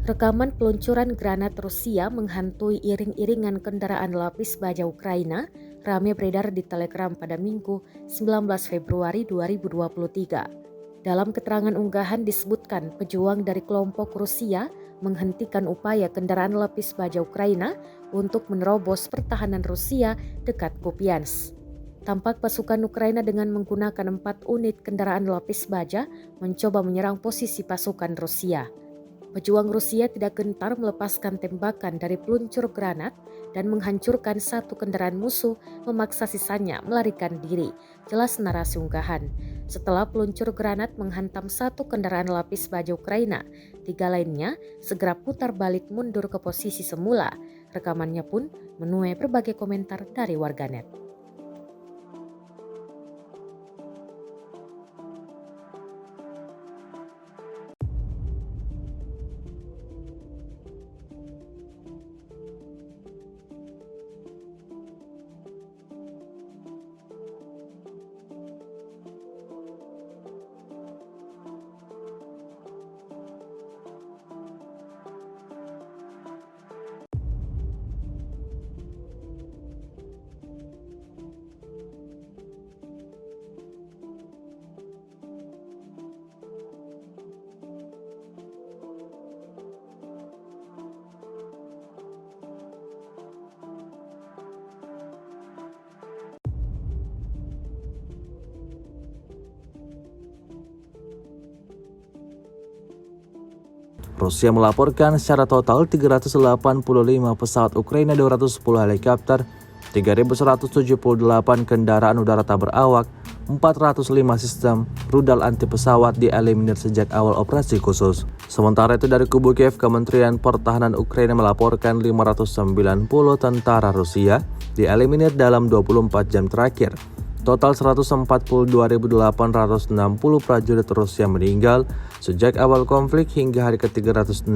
Rekaman peluncuran granat Rusia menghantui iring-iringan kendaraan lapis baja Ukraina ramai beredar di Telegram pada Minggu 19 Februari 2023. Dalam keterangan unggahan disebutkan pejuang dari kelompok Rusia menghentikan upaya kendaraan lapis baja Ukraina untuk menerobos pertahanan Rusia dekat Kupiansk. Tampak pasukan Ukraina dengan menggunakan 4 unit kendaraan lapis baja mencoba menyerang posisi pasukan Rusia. Pejuang Rusia tidak gentar melepaskan tembakan dari peluncur granat dan menghancurkan satu kendaraan musuh, memaksa sisanya melarikan diri, jelas narasi unggahan. Setelah peluncur granat menghantam satu kendaraan lapis baja Ukraina, 3 lainnya segera putar balik mundur ke posisi semula. Rekamannya pun menuai berbagai komentar dari warganet. Rusia melaporkan secara total 385 pesawat Ukraina, 210 helikopter, 3.178 kendaraan udara tak berawak, 405 sistem rudal anti pesawat dieliminir sejak awal operasi khusus. Sementara itu dari kubu Kiev, Kementerian Pertahanan Ukraina melaporkan 590 tentara Rusia dieliminir dalam 24 jam terakhir. Total 142.860 prajurit Rusia meninggal sejak awal konflik hingga hari ke-362.